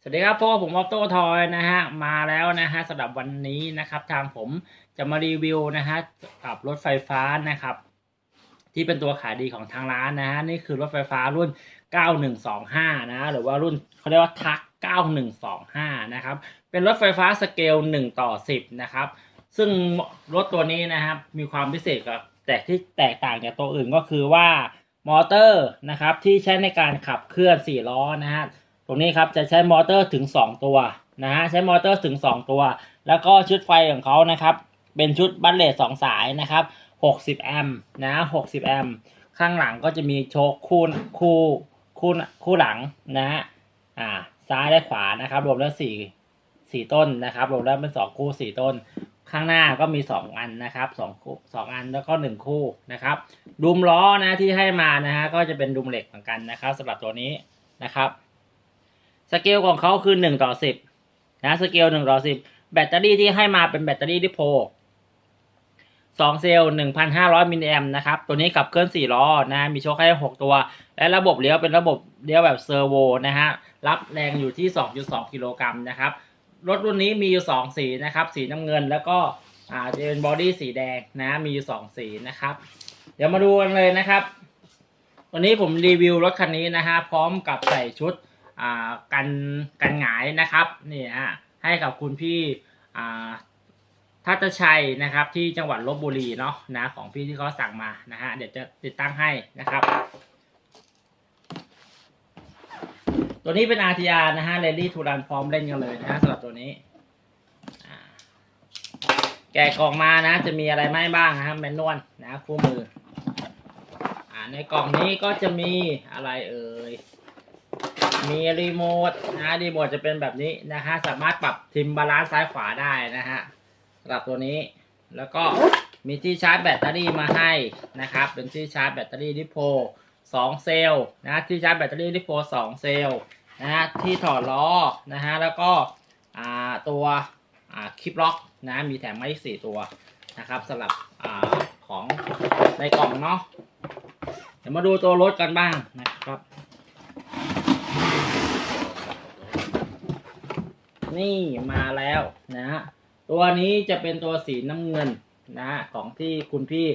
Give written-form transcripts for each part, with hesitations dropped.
สวัสดีครับพวกผมออโต้ทอยนะฮะมาแล้วนะฮะสำหรับวันนี้นะครับทางผมจะมารีวิวนะฮะกับรถไฟฟ้านะครับที่เป็นตัวขายดีของทางร้านนะฮะนี่คือรถไฟฟ้ารุ่น9125นะหรือว่ารุ่นเขาเรียกว่าทัก9125นะครับเป็นรถไฟฟ้าสเกล1:10นะครับซึ่งรถตัวนี้นะครับมีความพิเศษกับแตกต่างจากตัวอื่นก็คือว่ามอเตอร์นะครับที่ใช้ในการขับเคลื่อน4ล้อนะฮะตรงนี้ครับจะใช้มอเตอร์ถึง2ตัวนะฮะใช้มอเตอร์ถึง2ตัวแล้วก็ชุดไฟของเขานะครับเป็นชุดบัตเลส2สายนะครับ60แอมป์นะ60แอมป์ข้างหลังก็จะมีโชคคู่หลังนะฮะซ้ายและขวานะครับรวมแล้ว4ต้นนะครับรวมแล้วเป็น2คู่4ต้นข้างหน้าก็มี2อันนะครับ2อันแล้วก็1คู่นะครับดุมล้อนะที่ให้มานะฮะก็จะเป็นดุมเหล็กเหมือนกันนะครับสำหรับตัวนี้นะครับสเกลของเขาคือ1:10นะสเกล1:10แบตเตอรี่ที่ให้มาเป็นแบตเตอรี่ดิโพ2เซลล์ 1,500 มิลลิแอมป์นะครับตัวนี้ขับเคลื่อน4ล้อนะมีโชคให้6ตัวและระบบเลี้ยวเป็นระบบเลี้ยวแบบเซอร์โวนะฮะรับแรงอยู่ที่ 2.2 กิโลกรัมนะครับรถรุ่นนี้มีอยู่2สีนะครับสีน้ำเงินแล้วก็จะเป็นบอดี้สีแดงนะมีอยู่2สีนะครับเดี๋ยวมาดูกันเลยนะครับวันนี้ผมรีวิวรถคันนี้นะฮะพร้อมกับใส่ชุดกันหงายนะครับนี่ฮะให้กับคุณพี่ทัตชัยนะครับที่จังหวัดลพบุรีเนาะนะของพี่ที่เขาสั่งมานะฮะเดี๋ยวจะติดตั้งให้นะครับตัวนี้เป็น RTR นะฮะ Ready to Run พร้อมเล่นกันเลยนะฮะสำหรับตัวนี้แกะกล่องมานะจะมีอะไรไม่บ้างนะครับแมนนวลนะคู่มือในกล่องนี้ก็จะมีอะไรเอ่ยมีรีโมทนะรีโมทจะเป็นแบบนี้นะฮะสามารถปรับทิมบาลานซ์ซ้ายขวาได้นะฮะสำหรับตัวนี้แล้วก็มีที่ชาร์จแบตเตอรี่มาให้นะครับเป็นที่ชาร์จแบตเตอรี่ลิโพ2เซลล์นะที่ชาร์จแบตเตอรี่ลิโพ2เซลล์นะฮะที่ถอดล้อนะฮะแล้วก็ตัวคลิปล็อกนะมีแถมมาอีก4ตัวนะครับสำหรับของในกล่องเนาะเดี๋ยวมาดูตัวรถกันบ้างนะครับนี่มาแล้วนะฮะตัวนี้จะเป็นตัวสีน้ำเงินนะของที่คุณพี่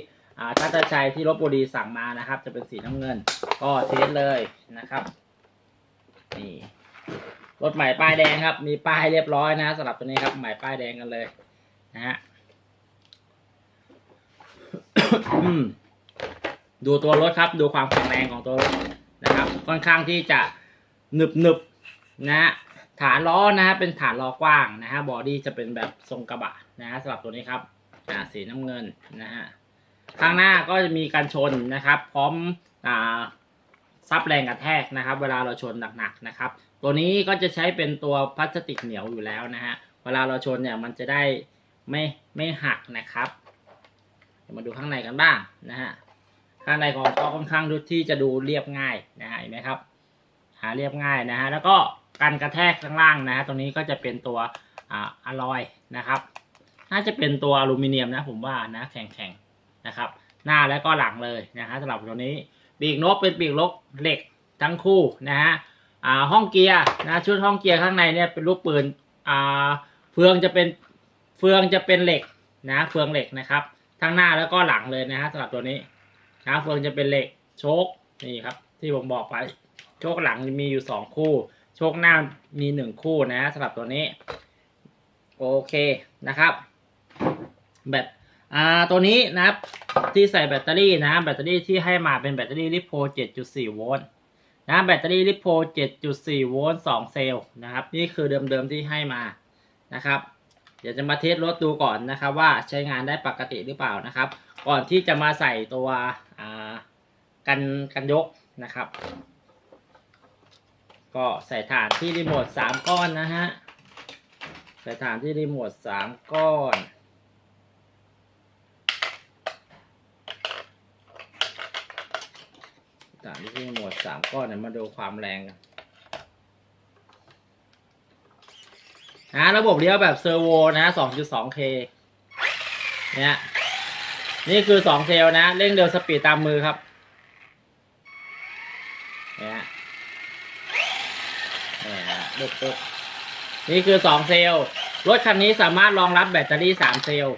ทัตชัยที่ลพบุรีสั่งมานะครับจะเป็นสีน้ำเงินก็เทสเลยนะครับนี่รถใหม่ป้ายแดงครับมีป้ายเรียบร้อยนะสำหรับตัวนี้ครับใหม่ป้ายแดงกันเลยนะฮะ ดูตัวรถครับดูความแข็งแรงของตัวรถนะครับค่อนข้างที่จะหนึบนะฮะฐานล้อนะฮะเป็นฐานล้อกว้างนะฮะบอดี้จะเป็นแบบทรงกระบะนะฮะสำหรับตัวนี้ครับสีน้ำเงินนะฮะข้างหน้าก็จะมีการชนนะครับพร้อมซับแรงกระแทกนะครับเวลาเราชนหนักๆนะครับตัวนี้ก็จะใช้เป็นตัวพลาสติกเหนียวอยู่แล้วนะฮะเวลาเราชนเนี่ยมันจะได้ไม่หักนะครับมาดูข้างในกันบ้างนะฮะข้างในของเขาค่อนข้างที่จะดูเรียบง่ายนะฮะเห็นไหมครับหาเรียบง่ายนะฮะแล้วก็การกระแทกข้างล่างนะฮะตรงนี้ก็จะเป็นตัวอลลอยนะครับน่าจะเป็นตัวอลูมิเนียมนะผมว่านะแข็งๆนะครับหน้าและก็หลังเลยนะฮะสำหรับตัวนี้ปีกนกเป็นปีกนกเหล็กทั้งคู่นะฮะห้องเกียร์นะชุดห้องเกียร์ข้างในเนี่ยเป็นลูกปืนเฟืองจะเป็นเหล็กนะเฟืองเหล็กนะครับทั้งหน้าแล้วก็หลังเลยนะฮะสำหรับตัวนี้นะเฟืองจะเป็นเหล็กโชคนี่ครับที่ผมบอกไปโชคหลังมีอยู่2คู่โชคหน้ามี1คู่นะสำหรับตัวนี้โอเคนะครับแบบตัวนี้นะครับที่ใส่แบตเตอรี่นะแบตเตอรี่ที่ให้มาเป็นแบตเตอรี่ลิโพ 7.4 โวลต์นะแบตเตอรี่ลิโพ 7.4 โวลต์2เซลล์นะครับนี่คือเดิมที่ให้มานะครับเดี๋ยวจะมาเทสรถดูก่อนนะครับว่าใช้งานได้ปกติหรือเปล่านะครับก่อนที่จะมาใส่ตัวกันยกนะครับก็ใส่ฐานที่รีโมท3ก้อนนะฮะใส่ฐานที่รีโมท3ก้อนฐานที่รีโมท3ก้อนเนี่ยมาดูความแรงกันระบบเลี้ยวแบบเซอร์โวนะ 2.2K เนี่ยนี่คือ2เซลล์นะเร่งเร็วสปีดตามมือครับเนี่ยปึ๊บ นี่คือ2เซลล์รถคันนี้สามารถรองรับแบตเตอรี่3เซลล์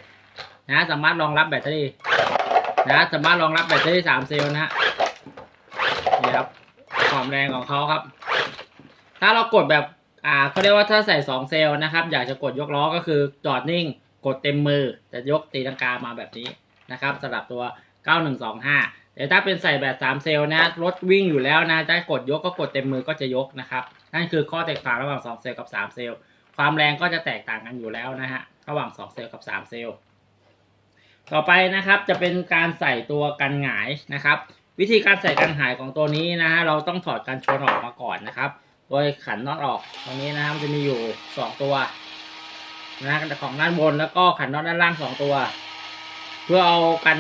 นะสามารถรองรับแบตเตอรี่นะสามารถรองรับแบตเตอรี่3เซลล์นะฮะนี่ครับความแรงของเขาครับถ้าเรากดแบบเขาเรียกว่าถ้าใส่2เซลล์นะครับอยากจะกดยกล้อก็คือจอดนิ่งกดเต็มมือจะยกตีลังกามาแบบนี้นะครับสำหรับตัว9125แต่ถ้าเป็นใส่แบบ3เซลล์นะรถวิ่งอยู่แล้วนะจะกดยกก็กดเต็มมือก็จะยกนะครับนั่นคือข้อแตกต่างระหว่าง2เซลล์กับ3เซลล์ความแรงก็จะแตกต่างกันอยู่แล้วนะฮะระหว่าง2เซลล์กับ3เซลล์ต่อไปนะครับจะเป็นการใส่ตัวกันหงายนะครับวิธีการใส่กันหงายของตัวนี้นะฮะเราต้องถอดกันชนออกมาก่อนนะครับโดยขันน็อตออกตรงนี้นะครับจะมีอยู่2ตัวนะของด้านบนแล้วก็ขันน็อตด้านล่าง2ตัวเพื่อเอากั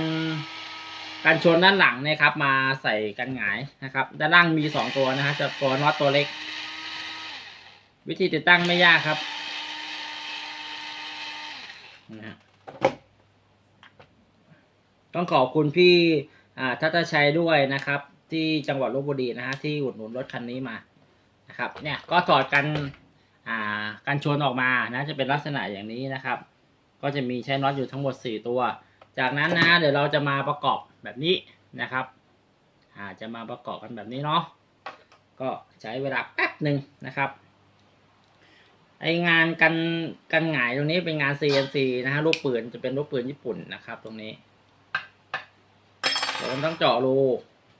นชนด้านหลังนะครับมาใส่กันหงายนะครับด้านล่างมี2ตัวนะฮะจะตัวน็อตตัวเล็กวิธีติดตั้งไม่ยากครับนะต้องขอบคุณพี่ทัตชัยด้วยนะครับที่จังหวัดลพบุรีนะฮะที่อุดหนุนรถคันนี้มานะครับเนี่ยก็ถอดกันชนออกมานะจะเป็นลักษณะอย่างนี้นะครับก็จะมีใช้น็อตอยู่ทั้งหมด4ตัวจากนั้นนะเดี๋ยวเราจะมาประกอบแบบนี้นะครับจะมาประกอบกันแบบนี้เนาะก็ใช้เวลาแป๊บหนึ่งนะครับไองานกันหงายตรงนี้เป็นงาน CNC นะฮะลูกปืนจะเป็นลูกปืนญี่ปุ่นนะครับตรงนี้เดี๋ยวต้องเจาะรู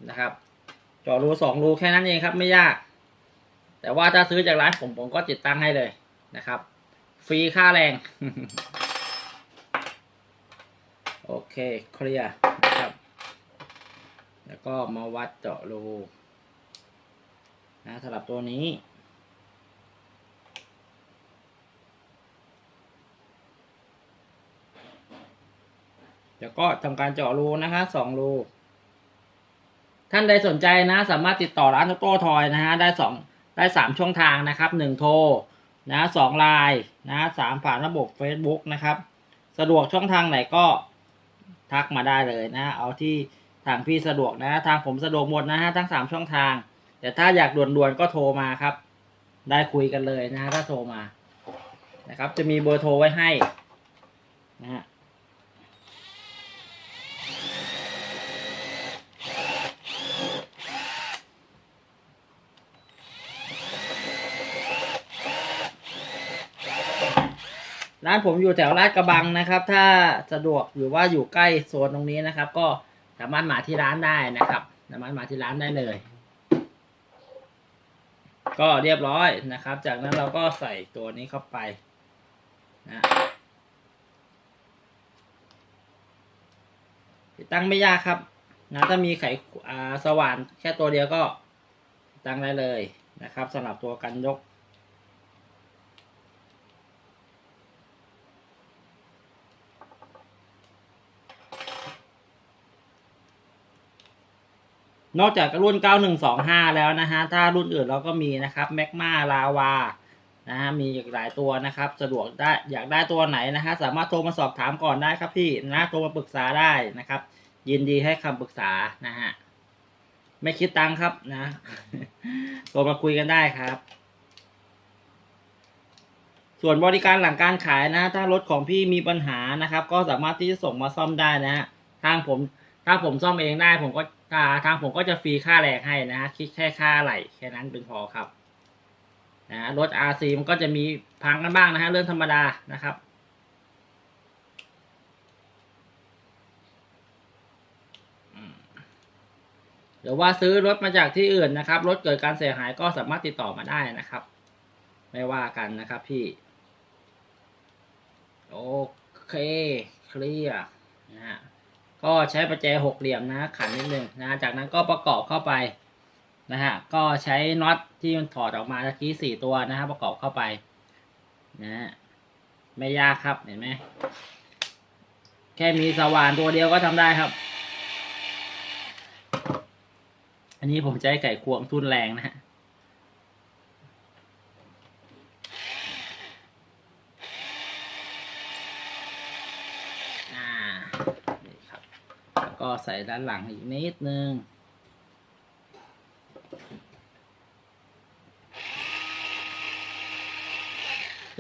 นะครับเจาะรู2รูแค่นั้นเองครับไม่ยากแต่ว่าถ้าซื้อจากร้านผมก็ติดตั้งให้เลยนะครับฟรีค่าแรง โอเคเคลียร์นะครับแล้วก็มาวัดเจาะรูนะสำหรับตัวนี้เดี๋ยวก็ทำการเจาะรูนะคะ2รูท่านใดสนใจนะสามารถติดต่อร้านโต้ทอยนะฮะได้3ช่องทางนะครับ1โทรนะ2ไลน์นะ3ผ่านระบบ Facebook นะครับสะดวกช่องทางไหนก็ทักมาได้เลยนะเอาที่ทางพี่สะดวกนะทางผมสะดวกหมดนะฮะทั้ง3ช่องทางแต่ถ้าอยากด่วนๆก็โทรมาครับได้คุยกันเลยนะถ้าโทรมานะครับจะมีเบอร์โทรไว้ให้นะฮะร้านผมอยู่แถวลาดกระบังนะครับถ้าสะดวกหรือว่าอยู่ใกล้โซนตรงนี้นะครับก็สามารถมาที่ร้านได้นะครับสามารถมาที่ร้านได้เลยก็เรียบร้อยนะครับจากนั้นเราก็ใส่ตัวนี้เข้าไปนะติดตั้งไม่ยากครับนะถ้ามีไขสว่านแค่ตัวเดียวก็ติดตั้งได้เลยนะครับสำหรับตัวกันยกนอกจากรุ่น9125แล้วนะฮะถ้ารุ่นอื่นเราก็มีนะครับแมกมาลาวานะฮะมีอีกหลายตัวนะครับสะดวกได้อยากได้ตัวไหนนะฮะสามารถโทรมาสอบถามก่อนได้ครับพี่นะโทรมาปรึกษาได้นะครับยินดีให้คำปรึกษานะฮะไม่คิดตังค์ครับนะโทรมาคุยกันได้ครับส่วนบริการหลังการขายนะถ้ารถของพี่มีปัญหานะครับก็สามารถที่จะส่งมาซ่อมได้นะฮะถ้าผมซ่อมเองได้ผมก็ทางผมก็จะฟรีค่าแรงให้นะฮะคิดแค่ค่าไหลแค่นั้นเป็นพอครับนะรถ RC มันก็จะมีพังกันบ้างนะฮะเรื่องธรรมดานะครับหรือว่าซื้อรถมาจากที่อื่นนะครับรถเกิดการเสียหายก็สามารถติดต่อมาได้นะครับไม่ว่ากันนะครับพี่โอเคเคลียร์นะฮะก็ใช้ประแจ6เหลี่ยมนะขันนิดนึงนะจากนั้นก็ประกอบเข้าไปนะฮะก็ใช้น็อตที่มันถอดออกมาตะกี้4ตัวนะฮะประกอบเข้าไปนะไม่ยากครับเห็นไหมแค่มีสว่านตัวเดียวก็ทำได้ครับอันนี้ผมใช้ไก่ควงทุนแรงนะฮะนี่ครับแล้วก็ใส่ด้านหลังอีกนิดนึง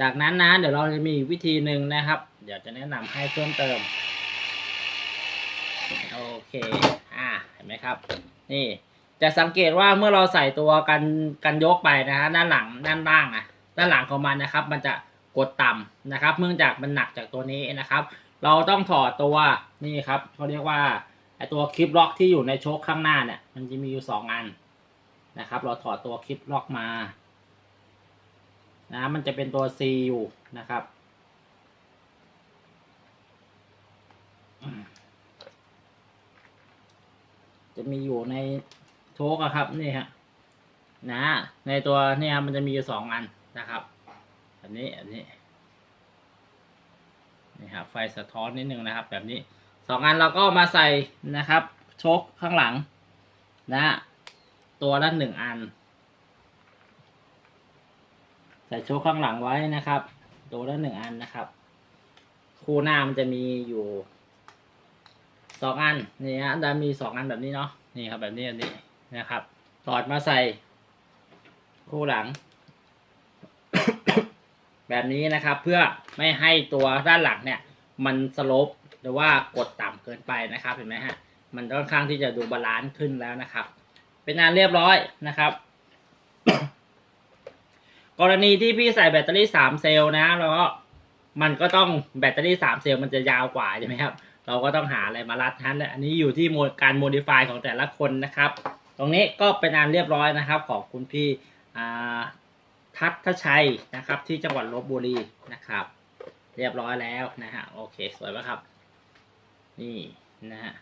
จากนั้นนะเดี๋ยวเราจะมีวิธีหนึ่งนะครับเดี๋ยวจะแนะนำให้เพิ่มเติมโอเคเห็นไหมครับนี่จะสังเกตว่าเมื่อเราใส่ตัวกันยกไปนะฮะด้านหลังด้านล่างด้านหลังของมันนะครับมันจะกดต่ำนะครับเนื่องจากมันหนักจากตัวนี้นะครับ เราต้องถอดตัวนี่ครับเขาเรียกว่าไอตัวคลิปล็อกที่อยู่ในโชคข้างหน้าเนี่ยมันจะมีอยู่2 อันนะครับเราถอดตัวคลิปล็อกมานะมันจะเป็นตัว C อยู่นะครับจะมีอยู่ในโชคครับนี่ฮะนะในตัวเนี่ยมันจะมีอยู่2 อันนะครับอันนี้นี่ครับไฟสะท้อนนิดนึงนะครับแบบนี้2 อันเราก็มาใส่นะครับโชคข้างหลังนะตัวละ1 อันใส่โชคข้างหลังไว้นะครับตัวละ1 อันนะครับคู่หน้ามันจะมีอยู่2 อันนี่ฮะจะมี2 อันแบบนี้เนาะนี่ครับแบบนี้นะครับถอดมาใส่คู่หลัง แบบนี้นะครับเพื่อไม่ให้ตัวด้านหลังเนี่ยมันสโลปหรือว่ากดต่ำเกินไปนะครับเห็นไหมฮะมันค่อนข้างที่จะดูบาลานซ์ขึ้นแล้วนะครับเป็นงานเรียบร้อยนะครับ กรณีที่พี่ใส่แบตเตอรี่3 เซลล์นะแล้วก็มันก็ต้องแบตเตอรี่3 เซลล์มันจะยาวกว่าใช่ไหมครับเราก็ต้องหาอะไรมารัดทันอันนี้อยู่ที่การโมดิฟายของแต่ละคนนะครับตรงนี้ก็เป็นงานเรียบร้อยนะครับของคุณพี่ทัศชัยนะครับที่จังหวัดลพบุรีนะครับเรียบร้อยแล้วนะฮะโอเคสวยไหมครับนี่นะฮะ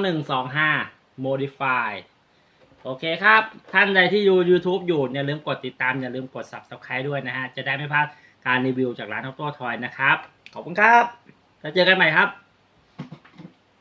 9125 modify โอเคครับท่านใดที่ดู YouTube อยู่อย่าลืมกดติดตามอย่าลืมกด Subscribe ด้วยนะฮะจะได้ไม่พลาดการรีวิวจากร้านออโต้ทอยนะครับขอบคุณครับแล้วเจอกันใหม่ครับ